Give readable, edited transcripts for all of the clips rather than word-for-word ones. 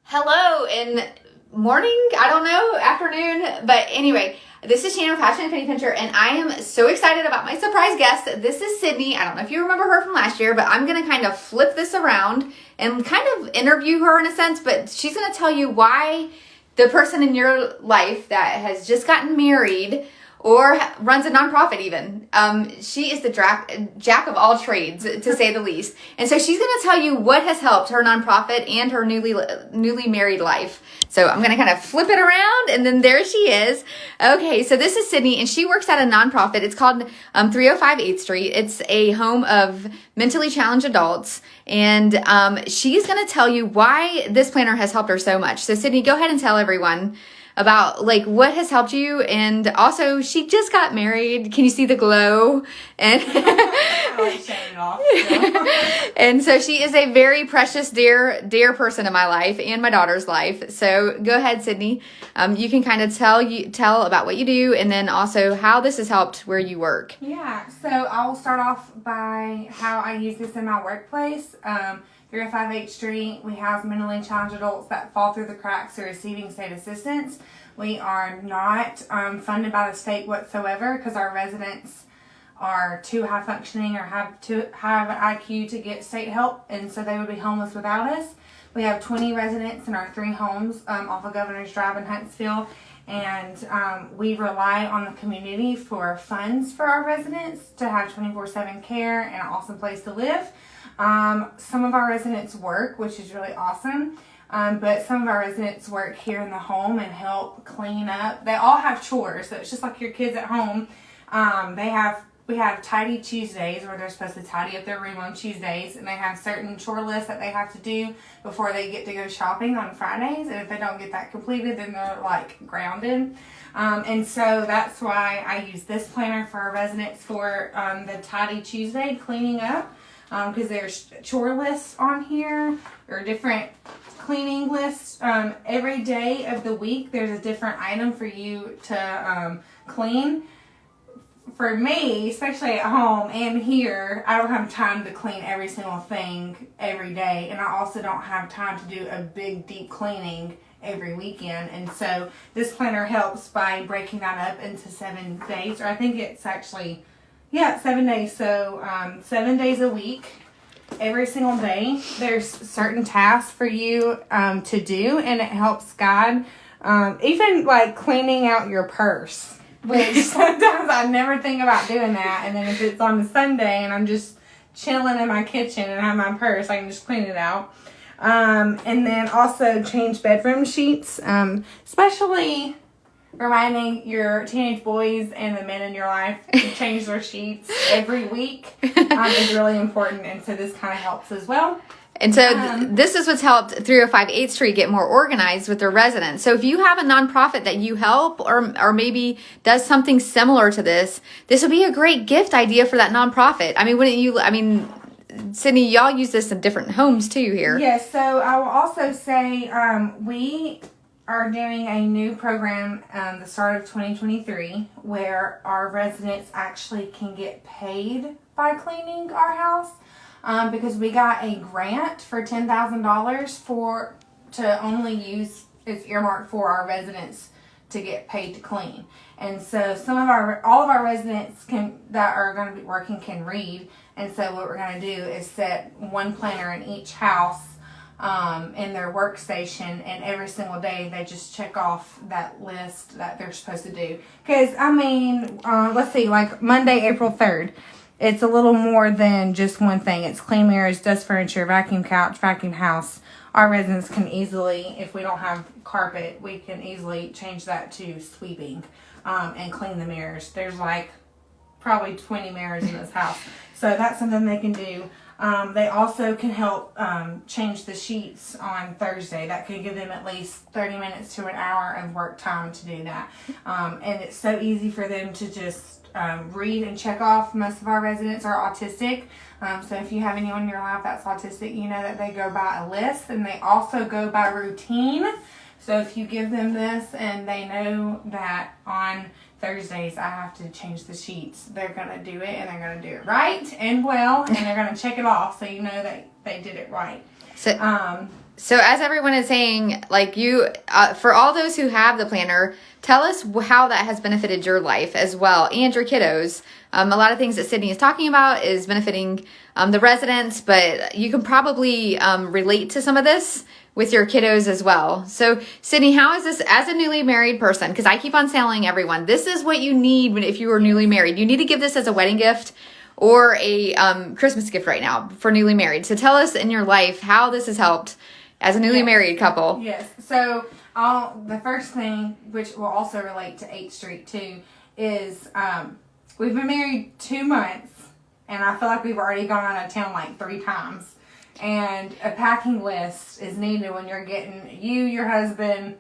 Hello and morning, I don't know, afternoon, but anyway, this is Shannon with Passionate Penny Pincher, and I am so excited about my surprise guest. This is Sydney. I don't know if you remember her from last year, but I'm going to kind of flip this around and kind of interview her in a sense, but she's going to tell you why the person in your life that has just gotten married or runs a nonprofit even. She is the jack of all trades, to say the least. And so she's going to tell you what has helped her nonprofit and her newly married life. So I'm going to kind of flip it around, and then there she is. Okay, so this is Sydney, and she works at a nonprofit. It's called 305 8th Street. It's a home of mentally challenged adults, and she's going to tell you why this planner has helped her so much. So Sydney, go ahead and tell everyone about like what has helped you, and also she just got married. Can you see the glow? And and so she is a very precious, dear person in my life and my daughter's life. So go ahead, Sydney. You can kind of tell about what you do, and then also how this has helped where you work. Yeah. So I'll start off by how I use this in my workplace. 305 8th Street, we house mentally challenged adults that fall through the cracks to receiving state assistance. We are not funded by the state whatsoever because our residents are too high functioning or have too high of an IQ to get state help, and so they would be homeless without us. We have 20 residents in our 3 homes off of Governor's Drive in Huntsville, and we rely on the community for funds for our residents to have 24/7 care and an awesome place to live. Some of our residents work, which is really awesome. But some of our residents work here in the home and help clean up. They all have chores, so it's just like your kids at home. We have Tidy Tuesdays where they're supposed to tidy up their room on Tuesdays, and they have certain chore lists that they have to do before they get to go shopping on Fridays. And if they don't get that completed, then they're like grounded. And so that's why I use this planner for our residents for the Tidy Tuesday cleaning up. Because there's chore lists on here, or different cleaning lists. Every day of the week, there's a different item for you to clean. For me, especially at home and here, I don't have time to clean every single thing every day. And I also don't have time to do a big, deep cleaning every weekend. And so this planner helps by breaking that up into 7 days. Or I think it's actually... 7 days. So 7 days a week, every single day, there's certain tasks for you to do, and it helps guide, even like cleaning out your purse, which sometimes I never think about doing that. And then if it's on a Sunday and I'm just chilling in my kitchen and I have my purse, I can just clean it out. And then also change bedroom sheets, especially reminding your teenage boys and the men in your life to change their sheets every week is really important, and so this kind of helps as well. And so this is what's helped 305 8th Street get more organized with their residents. So if you have a nonprofit that you help or maybe does something similar to this would be a great gift idea for that nonprofit. I mean, wouldn't you? I mean, Sydney, y'all use this in different homes too here. Yes, so I will also say we are doing a new program the start of 2023 where our residents actually can get paid by cleaning our house because we got a grant for $10,000 to only use, it's earmarked for our residents to get paid to clean. And so all of our residents that are going to be working can read, and so what we're going to do is set one planner in each house in their workstation, and every single day they just check off that list that they're supposed to do. Because, I mean, let's see, like Monday, April 3rd, it's a little more than just one thing. It's clean mirrors, dust furniture, vacuum couch, vacuum house. Our residents can easily, if we don't have carpet, we can easily change that to sweeping and clean the mirrors. There's like probably 20 mirrors in this house. So that's something they can do. They also can help change the sheets on Thursday. That could give them at least 30 minutes to an hour of work time to do that. And it's so easy for them to just read and check off. Most of our residents are autistic. So if you have anyone in your life that's autistic, you know that they go by a list, and they also go by routine. So if you give them this and they know that on Thursdays I have to change the sheets, they're going to do it, and they're going to do it right and well, and they're going to check it off so you know that they did it right. So, So as everyone is saying, like for all those who have the planner, tell us how that has benefited your life as well and your kiddos. A lot of things that Sydney is talking about is benefiting the residents, but you can probably relate to some of this with your kiddos as well. So Sydney, how is this as a newly married person? Because I keep on telling everyone, this is what you need if you are newly married. You need to give this as a wedding gift or a Christmas gift right now for newly married. So tell us in your life how this has helped as a newly married couple. Yes. So the first thing, which will also relate to 8th Street too, is we've been married 2 months, and I feel like we've already gone out of town like 3 times. And a packing list is needed when you're getting you, your husband,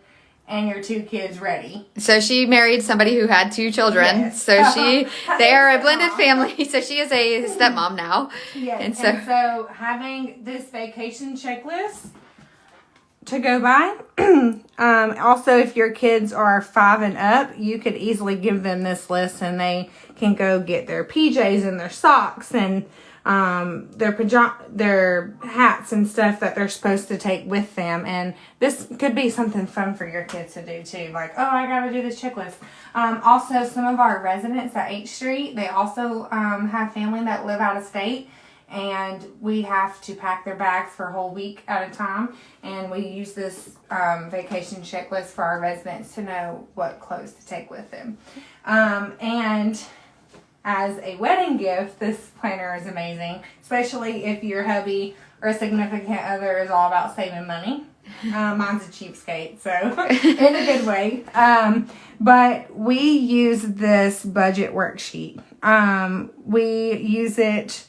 and your 2 kids ready. So she married somebody who had 2 children. Yes. So they are a blended family. So she is a stepmom now. Yes. And so having this vacation checklist to go by. Also, if your kids are 5 and up, you could easily give them this list and they can go get their PJs and their socks and their hats and stuff that they're supposed to take with them. And this could be something fun for your kids to do too. Like, oh, I gotta do this checklist. Also, some of our residents at 8th Street, they also have family that live out of state. And we have to pack their bags for a whole week at a time. And we use this vacation checklist for our residents to know what clothes to take with them. And as a wedding gift, this planner is amazing, especially if your hubby or a significant other is all about saving money. Mine's a cheapskate, so in a good way. But we use this budget worksheet. We use it.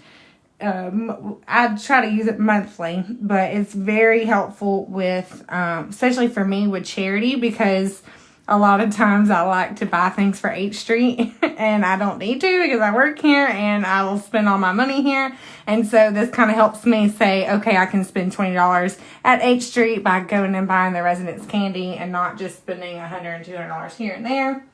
I try to use it monthly, but it's very helpful with, especially for me with charity, because a lot of times I like to buy things for 8th Street and I don't need to because I work here and I will spend all my money here. And so this kind of helps me say, okay, I can spend $20 at 8th Street by going and buying the residents candy and not just spending $100 and $200 here and there.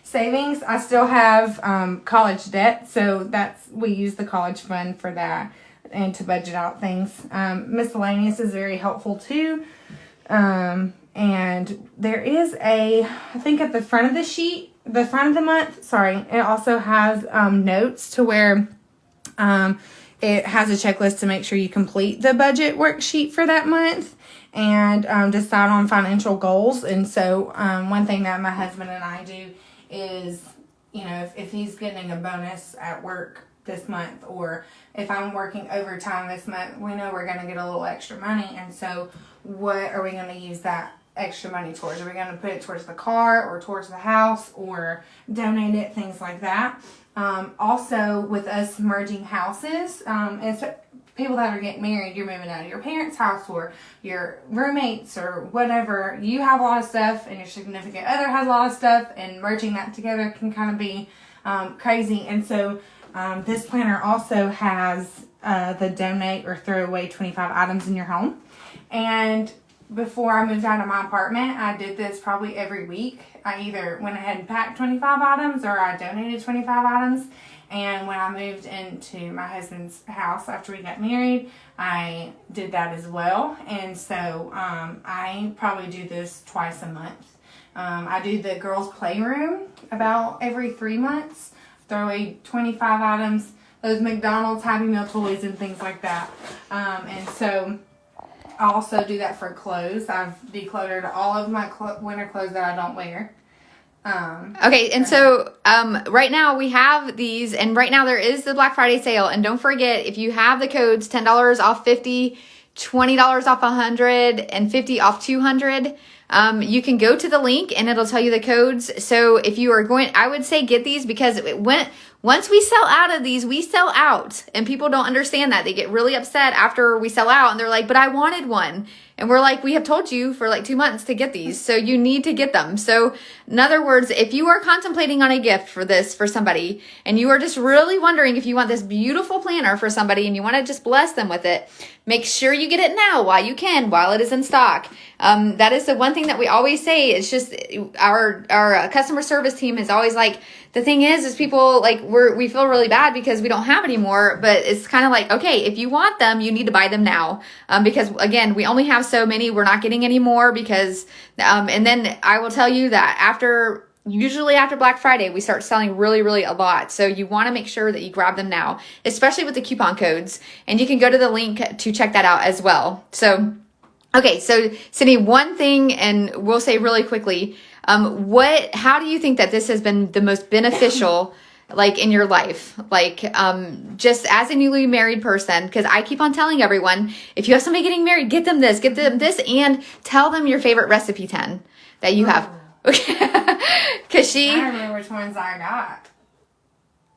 Savings, I still have college debt, so we use the college fund for that and to budget out things. Miscellaneous is very helpful too. And there is I think at the front of the sheet, the front of the month, it also has notes to where it has a checklist to make sure you complete the budget worksheet for that month and decide on financial goals. And so one thing that my husband and I do is, if he's getting a bonus at work this month, or if I'm working overtime this month, we know we're going to get a little extra money. And so what are we going to use that extra money towards? Are we going to put it towards the car or towards the house or donate it, things like that? Also, with us merging houses, and so people that are getting married, you're moving out of your parents' house or your roommates or whatever. You have a lot of stuff and your significant other has a lot of stuff, and merging that together can kind of be crazy. And so this planner also has the donate or throw away 25 items in your home. And before I moved out of my apartment, I did this probably every week. I either went ahead and packed 25 items or I donated 25 items. And when I moved into my husband's house after we got married, I did that as well. And so I probably do this twice a month. I do the girls' playroom about every 3 months. Throw away 25 items, those McDonald's Happy Meal toys and things like that. And so I also do that for clothes. I've decluttered all of my winter clothes that I don't wear. Okay, and so right now we have these, and right now there is the Black Friday sale. And don't forget, if you have the codes, $10 off 50, $20 off 100, and 50 off 200, you can go to the link and it'll tell you the codes. So if you are going, I would say get these, because once we sell out of these, we sell out, and people don't understand that. They get really upset after we sell out and they're like, but I wanted one. And we're like, we have told you for like 2 months to get these. So you need to get them. So in other words, if you are contemplating on a gift for somebody, and you are just really wondering if you want this beautiful planner for somebody and you want to just bless them with it, make sure you get it now while you can, while it is in stock. That is the one one thing that we always say. It's just our customer service team is always like, the thing is people like we feel really bad because we don't have any more, but it's kind of like, okay, if you want them, you need to buy them now. Because again, we only have so many, we're not getting any more because, and then I will tell you that usually after Black Friday, we start selling really, really a lot. So you want to make sure that you grab them now, especially with the coupon codes. And you can go to the link to check that out as well. So, okay. So Sydney, one thing, and we'll say really quickly, how do you think that this has been the most beneficial, like in your life, like, just as a newly married person? Cause I keep on telling everyone, if you have somebody getting married, get them this, and tell them your favorite recipe 10 that you have. Okay. Cause I don't remember which ones I got.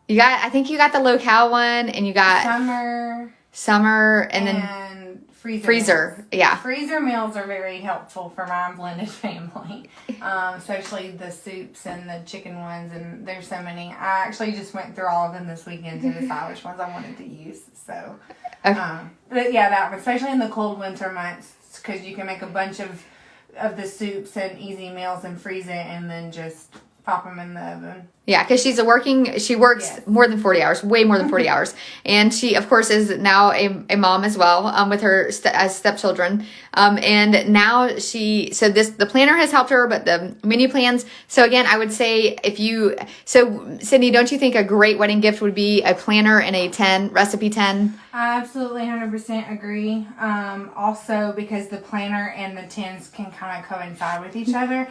I think you got the locale one, and you got summer, and then freezer. Meals. Yeah. Freezer meals are very helpful for my blended family. Especially the soups and the chicken ones, and there's so many. I actually just went through all of them this weekend to decide which ones I wanted to use. So, okay. But yeah, that one, especially in the cold winter months, because you can make a bunch of the soups and easy meals and freeze it, and then just pop them in the oven. Yeah, because she works more than 40 hours, way more than 40 hours. And she, of course, is now a mom as well, with her stepchildren. And now the planner has helped her, but the menu plans. So again, I would say Sydney, don't you think a great wedding gift would be a planner and a recipe 10? I absolutely 100% agree. Also, because the planner and the 10s can kind of coincide with each other.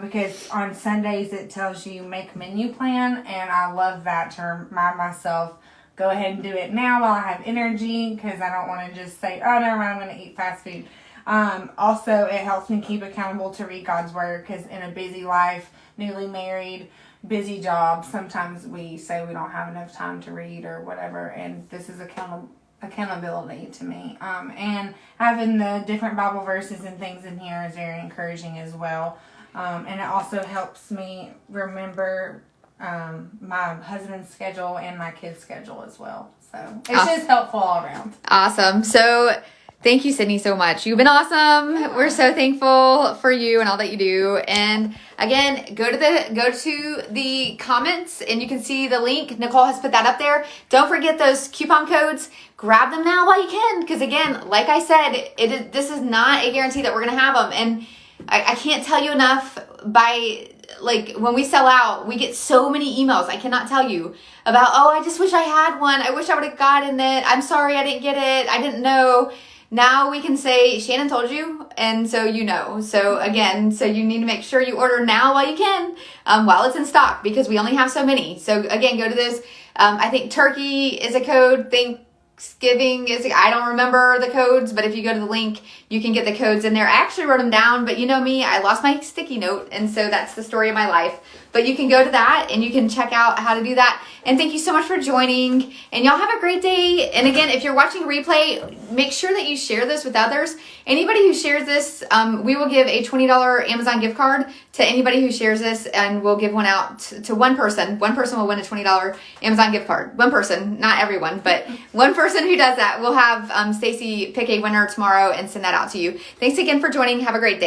Because on Sundays it tells you make menu plan, and I love that to remind myself, go ahead and do it now while I have energy, because I don't want to just say, oh, never mind, I'm going to eat fast food. Also, it helps me keep accountable to read God's word, because in a busy life, newly married, busy job, sometimes we say we don't have enough time to read or whatever, and this is accountability to me. And having the different Bible verses and things in here is very encouraging as well. And it also helps me remember my husband's schedule and my kids' schedule as well. So it's just helpful all around. Awesome. So thank you, Sydney, so much. You've been awesome. Yeah. We're so thankful for you and all that you do. And again, go to the comments and you can see the link. Nicole has put that up there. Don't forget those coupon codes. Grab them now while you can. Because again, like I said, this is not a guarantee that we're going to have them. And I can't tell you enough when we sell out, we get so many emails. I cannot tell you about, I just wish I had one. I wish I would have gotten it. I'm sorry I didn't get it. I didn't know. Now we can say, Shannon told you, and so you know. So again, you need to make sure you order now while you can, while it's in stock, because we only have so many. So again, go to this. I think turkey is a code. Thanksgiving I don't remember the codes, but if you go to the link, you can get the codes in there. I actually wrote them down, but you know me, I lost my sticky note, and so that's the story of my life. But you can go to that and you can check out how to do that. And thank you so much for joining, and y'all have a great day. And again, if you're watching a replay, make sure that you share this with others. Anybody who shares this, we will give a $20 Amazon gift card to anybody who shares this, and we'll give one out to one person. One person will win a $20 Amazon gift card. One person, not everyone, but one person who does that. We'll have Stacy pick a winner tomorrow and send that out to you. Thanks again for joining. Have a great day.